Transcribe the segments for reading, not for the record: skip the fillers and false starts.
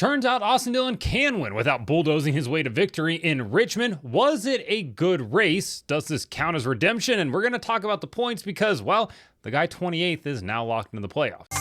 Turns out Austin Dillon can win without bulldozing his way to victory in Richmond. Was it a good race? Does this count as redemption? And we're going to talk about the points because, well, the guy 28th is now locked into the playoffs.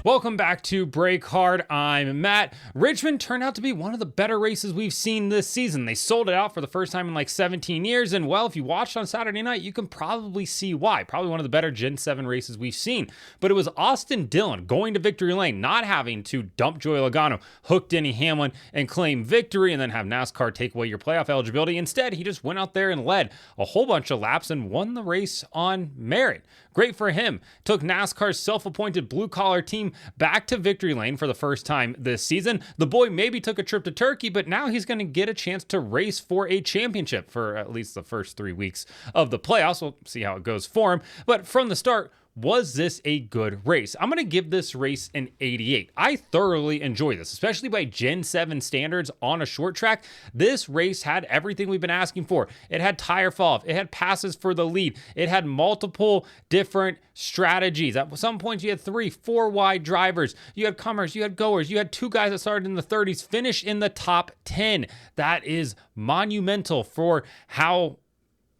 Welcome back to Break Hard. I'm Matt. Richmond turned out to be one of the better races we've seen this season. They sold it out for the first time in like 17 years. And well, if you watched on Saturday night, you can probably see why. Probably one of the better Gen 7 races we've seen. But it was Austin Dillon going to victory lane, not having to dump Joey Logano, hook Denny Hamlin, and claim victory and then have NASCAR take away your playoff eligibility. Instead, he just went out there and led a whole bunch of laps and won the race on merit. Great for him. Took NASCAR's self-appointed blue-collar team back to victory lane for the first time this season. The boy maybe took a trip to Turkey, but now he's going to get a chance to race for a championship for at least the first 3 weeks of the playoffs. We'll see how it goes for him. But from the start, was this a good race? I'm going to give this race an 88. I thoroughly enjoy this, especially by Gen 7 standards on a short track. This race had everything we've been asking for. It had tire fall off. It had passes for the lead. It had multiple different strategies. At some points, you had 3, 4 wide drivers. You had comers, you had goers. You had 2 guys that started in the 30s, finish in the top 10. That is monumental for how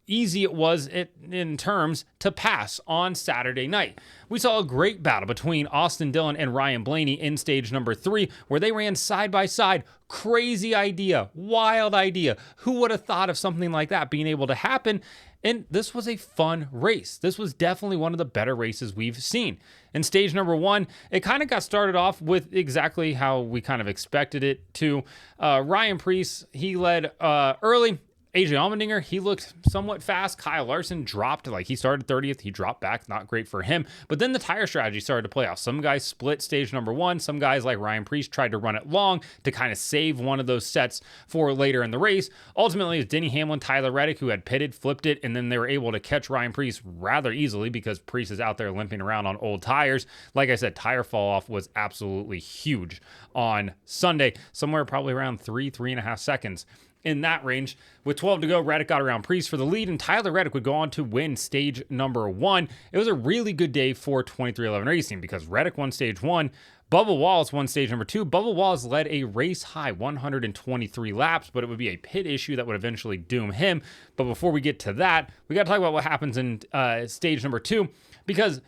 easy it was in terms to pass on Saturday night. We saw a great battle between Austin Dillon and Ryan Blaney in stage number 3, where they ran side by side. Crazy idea, wild idea. Who would have thought of something like that being able to happen? And this was a fun race. This was definitely one of the better races we've seen. In stage number 1, it kind of got started off with exactly how we kind of expected it to. Ryan Preece, he led early. AJ Allmendinger, he looked somewhat fast. Kyle Larson dropped, he started 30th. He dropped back, not great for him. But then the tire strategy started to play off. Some guys split stage number 1. Some guys like Ryan Preece tried to run it long to kind of save one of those sets for later in the race. Ultimately, it was Denny Hamlin, Tyler Reddick, who had pitted, flipped it, and then they were able to catch Ryan Preece rather easily because Preece is out there limping around on old tires. Like I said, tire fall off was absolutely huge on Sunday, somewhere probably around 3.5 seconds. In that range. With 12 to go, Reddick got around Preece for the lead, and Tyler Reddick would go on to win stage number 1. It was a really good day for 23XI Racing because Reddick won stage 1, Bubba Wallace won stage number 2. Bubba Wallace led a race high 123 laps, but it would be a pit issue that would eventually doom him. But before we get to that, we got to talk about what happens in stage number 2 because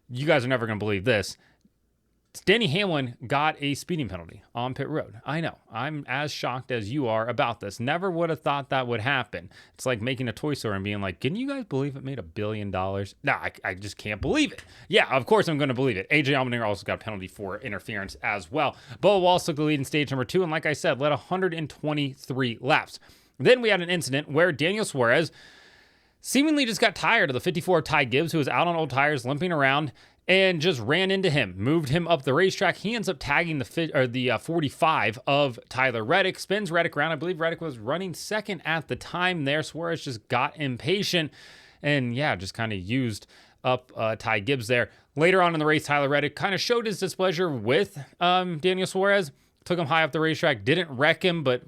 you guys are never going to believe this. Denny Hamlin got a speeding penalty on pit road. I know. I'm as shocked as you are about this. Never would have thought that would happen. It's like making a toy store and being like, can you guys believe it made $1 billion? No, I just can't believe it. Yeah, of course I'm going to believe it. AJ Allmendinger also got a penalty for interference as well. Bubba Wallace took the lead in stage number 2, and like I said, led 123 laps. Then we had an incident where Daniel Suarez seemingly just got tired of the 54 of Ty Gibbs, who was out on old tires limping around, and just ran into him, moved him up the racetrack. He ends up tagging the 45 of Tyler Reddick, spins Reddick around. I believe Reddick was running second at the time there. Suarez just got impatient and, just kind of used up Ty Gibbs there. Later on in the race, Tyler Reddick kind of showed his displeasure with Daniel Suarez, took him high up the racetrack, didn't wreck him, but,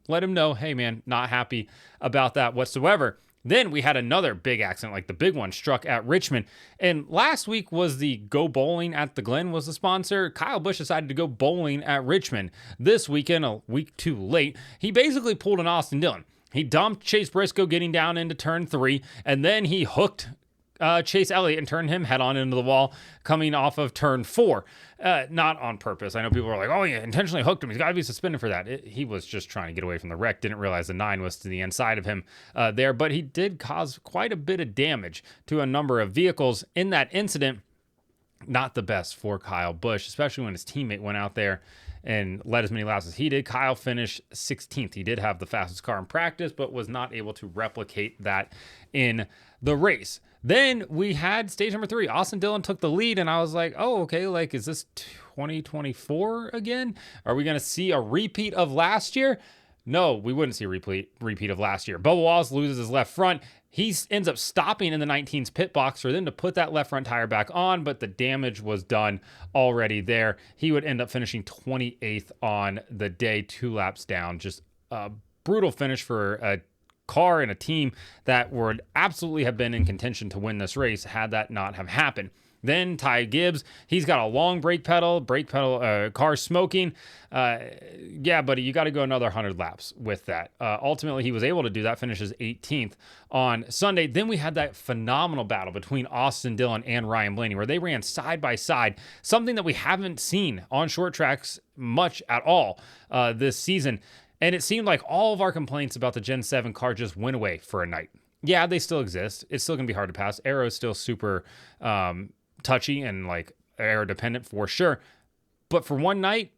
let him know, hey, man, not happy about that whatsoever. Then we had another big accident, like the big one struck at Richmond. And last week was the Go Bowling at the Glen was the sponsor. Kyle Busch decided to go bowling at Richmond. This weekend, a week too late, he basically pulled an Austin Dillon. He dumped Chase Briscoe getting down into turn 3, and then he hooked Chase Elliott and turned him head on into the wall coming off of turn 4. Not on purpose. I know people are like, oh, yeah, intentionally hooked him. He's got to be suspended for that. He was just trying to get away from the wreck. Didn't realize the 9 was to the inside of him there. But he did cause quite a bit of damage to a number of vehicles in that incident. Not the best for Kyle Busch, especially when his teammate went out there and led as many laps as he did. Kyle finished 16th. He did have the fastest car in practice, but was not able to replicate that in the race. Then we had stage number 3. Austin Dillon took the lead, and I was like, oh, okay, is this 2024 again? Are we going to see a repeat of last year? No, we wouldn't see a repeat of last year. Bubba Wallace loses his left front. He ends up stopping in the 19's pit box for them to put that left front tire back on, but the damage was done already there. He would end up finishing 28th on the day, 2 laps down. Just a brutal finish for a car and a team that would absolutely have been in contention to win this race had that not have happened. Then Ty Gibbs, he's got a long brake pedal, car smoking. Yeah, buddy, you got to go another 100 laps with that. Ultimately, he was able to do that, finishes 18th on Sunday. Then we had that phenomenal battle between Austin Dillon and Ryan Blaney, where they ran side by side, something that we haven't seen on short tracks much at all this season. And it seemed like all of our complaints about the Gen 7 car just went away for a night. Yeah, they still exist. It's still going to be hard to pass. Aero is still super touchy and like aero dependent for sure. But for one night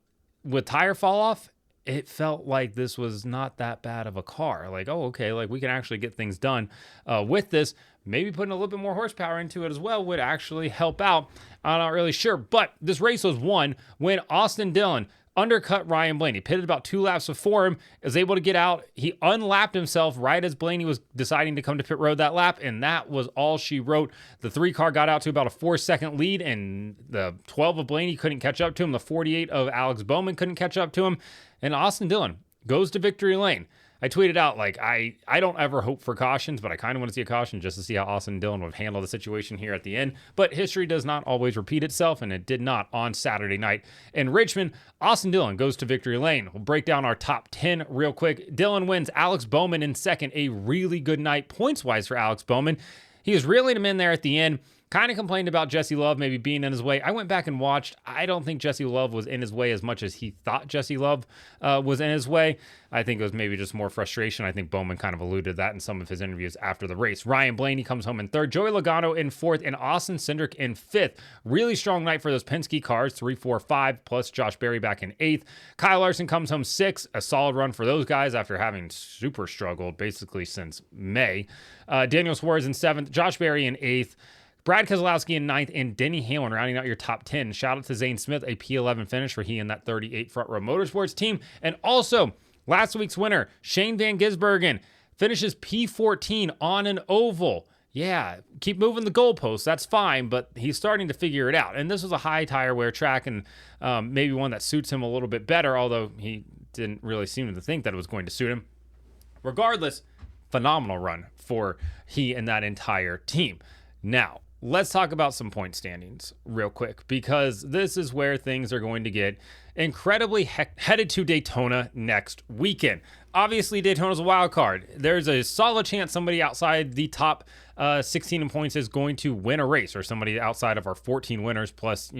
with tire fall off, it felt like this was not that bad of a car. Like, oh, okay, like we can actually get things done with this. Maybe putting a little bit more horsepower into it as well would actually help out. I'm not really sure. But this race was won when Austin Dillon undercut Ryan Blaney, pitted about 2 laps before him, is able to get out. He unlapped himself right as Blaney was deciding to come to pit road that lap, and that was all she wrote. The 3 car got out to about a 4-second lead, and the 12 of Blaney couldn't catch up to him. The 48 of Alex Bowman couldn't catch up to him, and Austin Dillon goes to victory lane. I tweeted out, like, I don't ever hope for cautions, but I kind of want to see a caution just to see how Austin Dillon would handle the situation here at the end. But history does not always repeat itself, and it did not on Saturday night. In Richmond, Austin Dillon goes to victory lane. We'll break down our top 10 real quick. Dillon wins, Alex Bowman in second. A really good night points-wise for Alex Bowman. He was reeling him in there at the end. Kind of complained about Jesse Love maybe being in his way. I went back and watched. I don't think Jesse Love was in his way as much as he thought Jesse Love was in his way. I think it was maybe just more frustration. I think Bowman kind of alluded to that in some of his interviews after the race. Ryan Blaney comes home in third. Joey Logano in fourth, and Austin Cindric in fifth. Really strong night for those Penske cars, 3, 4, 5, plus Josh Berry back in eighth. Kyle Larson comes home sixth. A solid run for those guys after having super struggled basically since May. Daniel Suarez in seventh. Josh Berry in eighth. Brad Keselowski in ninth, and Denny Hamlin rounding out your top 10. Shout out to Zane Smith, a P11 finish for he and that 38 Front Row Motorsports team. And also, last week's winner, Shane Van Gisbergen, finishes P14 on an oval. Yeah, keep moving the goalposts, that's fine, but he's starting to figure it out. And this was a high tire wear track, and maybe one that suits him a little bit better, although he didn't really seem to think that it was going to suit him. Regardless, phenomenal run for he and that entire team. Now, let's talk about some point standings real quick, because this is where things are going to get incredibly headed to Daytona next weekend. Obviously, Daytona's a wild card. There's a solid chance somebody outside the top 16 in points is going to win a race, or somebody outside of our 14 winners, plus,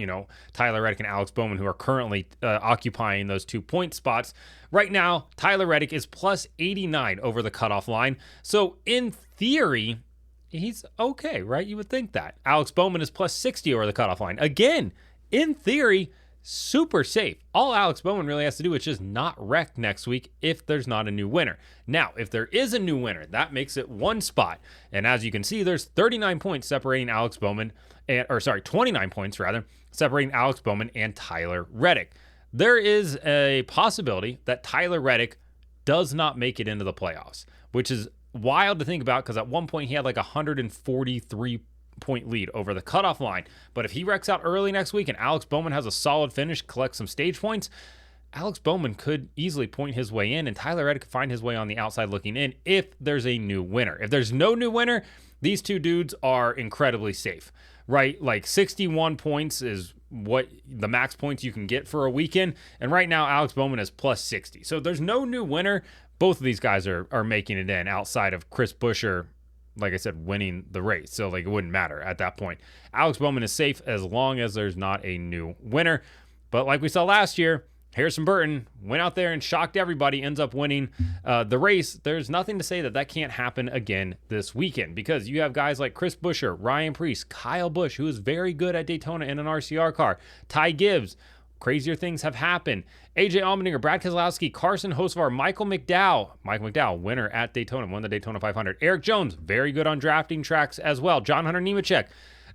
Tyler Reddick and Alex Bowman, who are currently occupying those 2 point spots. Right now, Tyler Reddick is plus 89 over the cutoff line. So in theory, he's okay, right? You would think that. Alex Bowman is plus 60 over the cutoff line. Again, in theory, super safe. All Alex Bowman really has to do is just not wreck next week if there's not a new winner. Now, if there is a new winner, that makes it 1 spot. And as you can see, there's 39 points separating Alex Bowman, 29 points rather, separating Alex Bowman and Tyler Reddick. There is a possibility that Tyler Reddick does not make it into the playoffs, which is wild to think about, because at one point he had like 143 point lead over the cutoff line. But if he wrecks out early next week and Alex Bowman has a solid finish, collects some stage points, Alex Bowman could easily point his way in, and Tyler Reddick could find his way on the outside looking in if there's a new winner. If there's no new winner, these two dudes are incredibly safe, right? Like 61 points is what the max points you can get for a weekend. And right now, Alex Bowman is plus 60. So if there's no new winner, both of these guys are making it in, outside of Chris Buescher, like I said, winning the race. So like it wouldn't matter at that point. Alex Bowman is safe as long as there's not a new winner. But like we saw last year, Harrison Burton went out there and shocked everybody, ends up winning the race. There's nothing to say that can't happen again this weekend, because you have guys like Chris Buescher, Ryan Preece, Kyle Busch, who is very good at Daytona in an RCR car, Ty Gibbs. Crazier things have happened. AJ Allmendinger, Brad Keselowski, Carson Hocevar, Michael McDowell, winner at Daytona, won the Daytona 500. Eric Jones, very good on drafting tracks as well. John Hunter Nemechek,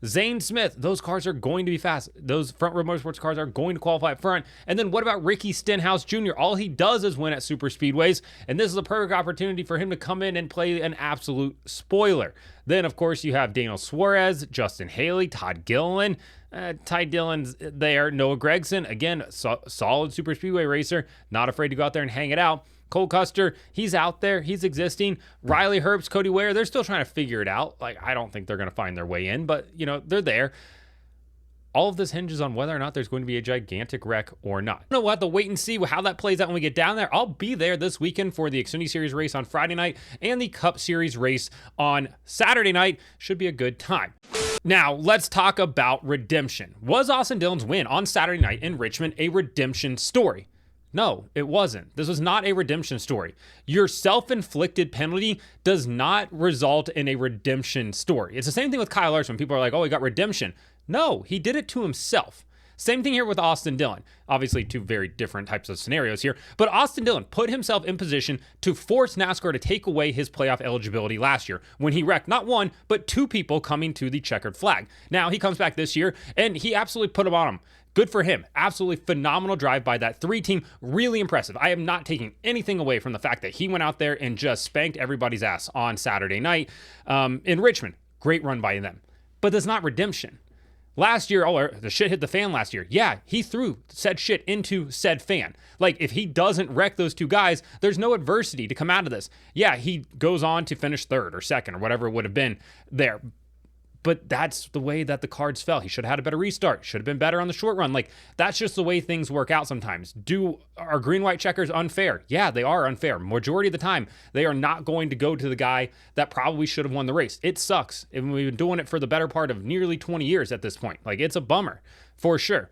Zane Smith, those cars are going to be fast. Those Front Row Motorsports cars are going to qualify up front. And then what about Ricky Stenhouse Jr.? All he does is win at super speedways, and this is a perfect opportunity for him to come in and play an absolute spoiler. Then, of course, you have Daniel Suarez, Justin Haley, Todd Gilliland. Ty Dillon's there. Noah Gragson, again, solid super speedway racer, not afraid to go out there and hang it out. Cole Custer, he's out there, he's existing. Riley Herbst, Cody Ware, they're still trying to figure it out. Like, I don't think they're going to find their way in, but, they're there. All of this hinges on whether or not there's going to be a gigantic wreck or not. We'll have to wait and see how that plays out when we get down there. I'll be there this weekend for the Xfinity Series race on Friday night and the Cup Series race on Saturday night. Should be a good time. Now, let's talk about redemption. Was Austin Dillon's win on Saturday night in Richmond a redemption story? No, it wasn't. This was not a redemption story. Your self-inflicted penalty does not result in a redemption story. It's the same thing with Kyle Larson. People are like, oh, he got redemption. No, he did it to himself. Same thing here with Austin Dillon. Obviously, two very different types of scenarios here. But Austin Dillon put himself in position to force NASCAR to take away his playoff eligibility last year when he wrecked not one, but two people coming to the checkered flag. Now, he comes back this year, and he absolutely put them on him. Good for him. Absolutely phenomenal drive by that 3 team. Really impressive. I am not taking anything away from the fact that he went out there and just spanked everybody's ass on Saturday night in Richmond. Great run by them. But that's not redemption. Last year, the shit hit the fan last year. Yeah, he threw said shit into said fan. Like, if he doesn't wreck those two guys, there's no adversity to come out of this. Yeah, he goes on to finish third or second or whatever it would have been there. But that's the way that the cards fell. He should have had a better restart. Should have been better on the short run. Like, that's just the way things work out sometimes. Are green-white checkers unfair? Yeah, they are unfair. Majority of the time, they are not going to go to the guy that probably should have won the race. It sucks. And we've been doing it for the better part of nearly 20 years at this point. Like, it's a bummer, for sure.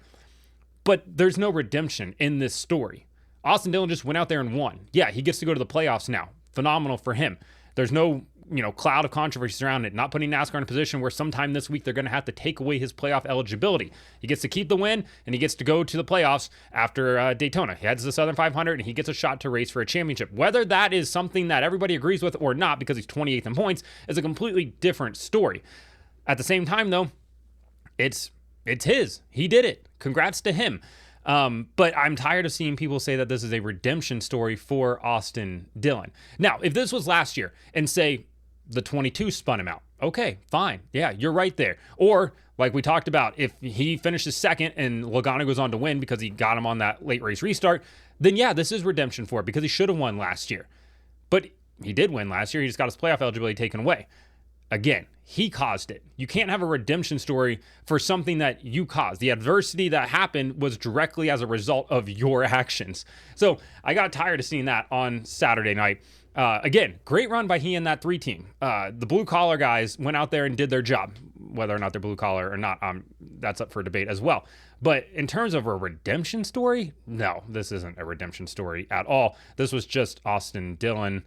But there's no redemption in this story. Austin Dillon just went out there and won. Yeah, he gets to go to the playoffs now. Phenomenal for him. There's no cloud of controversy around it, not putting NASCAR in a position where sometime this week they're going to have to take away his playoff eligibility. He gets to keep the win, and he gets to go to the playoffs after Daytona. He heads to the Southern 500, and he gets a shot to race for a championship. Whether that is something that everybody agrees with or not, because he's 28th in points, is a completely different story. At the same time, though, it's his. He did it. Congrats to him. But I'm tired of seeing people say that this is a redemption story for Austin Dillon. Now, if this was last year and say the 22 spun him out, okay, fine. Yeah, you're right there. Or like we talked about, if he finishes second and Logano goes on to win because he got him on that late race restart, then yeah, this is redemption for it because he should have won last year. But he did win last year. He just got his playoff eligibility taken away. Again, he caused it. You can't have a redemption story for something that you caused. The adversity that happened was directly as a result of your actions. So I got tired of seeing that on Saturday night. Again, great run by he and that 3 team. The blue collar guys went out there and did their job. Whether or not they're blue collar or not, that's up for debate as well. But in terms of a redemption story, no, this isn't a redemption story at all. This was just Austin Dillon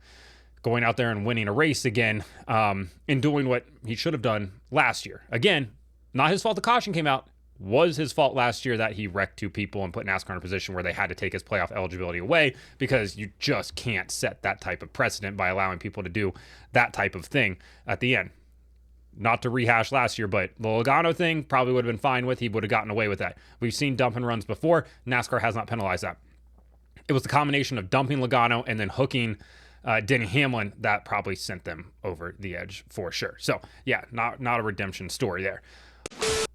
going out there and winning a race again, and doing what he should have done last year. Again, not his fault the caution came out. Was his fault last year that he wrecked 2 people and put NASCAR in a position where they had to take his playoff eligibility away, because you just can't set that type of precedent by allowing people to do that type of thing at the end. Not to rehash last year, but the Logano thing probably would have been fine with. He would have gotten away with that. We've seen dump and runs before. NASCAR has not penalized that. It was the combination of dumping Logano and then hooking Denny Hamlin that probably sent them over the edge for sure. So yeah, not a redemption story there.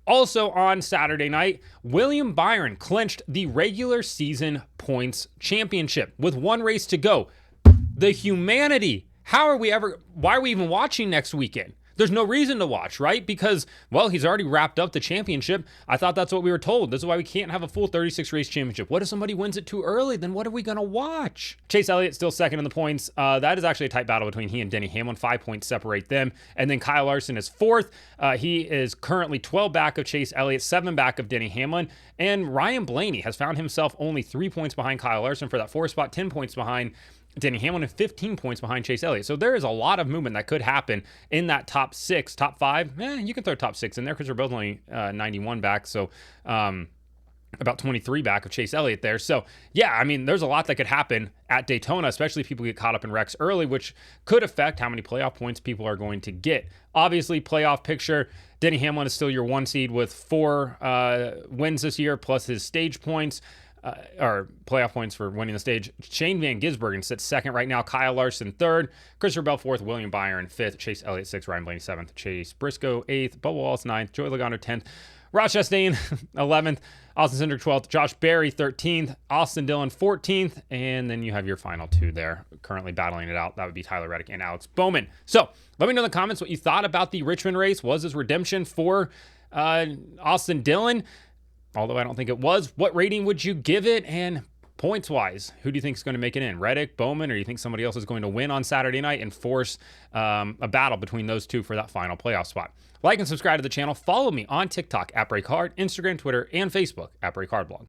Also on Saturday night, William Byron clinched the regular season points championship with 1 race to go. The humanity. Why are we even watching next weekend? There's no reason to watch, right? Because, well, he's already wrapped up the championship. I thought that's what we were told. This is why we can't have a full 36 race championship. What if somebody wins it too early? Then what are we going to watch? Chase Elliott still second in the points. That is actually a tight battle between he and Denny Hamlin. 5 points separate them. And then Kyle Larson is 4th. He is currently 12 back of Chase Elliott, 7 back of Denny Hamlin. And Ryan Blaney has found himself only 3 points behind Kyle Larson for that 4th spot, 10 points behind Denny Hamlin, and 15 points behind Chase Elliott. So there is a lot of movement that could happen in that top 6, top 5. You can throw top 6 in there because they're both only 91 back. So about 23 back of Chase Elliott there. So yeah, I mean, there's a lot that could happen at Daytona, especially if people get caught up in wrecks early, which could affect how many playoff points people are going to get. Obviously, playoff picture, Denny Hamlin is still your 1 seed with 4 wins this year, plus his stage points. Or playoff points for winning the stage. Shane Van Gisbergen sits 2nd right now. Kyle Larson 3rd. Christopher Bell 4th. William Byron 5th. Chase Elliott 6th. Ryan Blaney 7th. Chase Briscoe 8th. Bubba Wallace 9th. Joey Logano 10th. Ross Chastain 11th. Austin Cindric 12th. Josh Berry 13th. Austin Dillon 14th. And then you have your final 2 there currently battling it out. That would be Tyler Reddick and Alex Bowman. So let me know in the comments what you thought about the Richmond race. Was this redemption for Austin Dillon, although I don't think it was. What rating would you give it? And points wise, who do you think is going to make it in? Reddick, Bowman, or do you think somebody else is going to win on Saturday night and force a battle between those two for that final playoff spot? Like and subscribe to the channel. Follow me on TikTok at BreakHard, Instagram, Twitter, and Facebook at BreakHardBlog.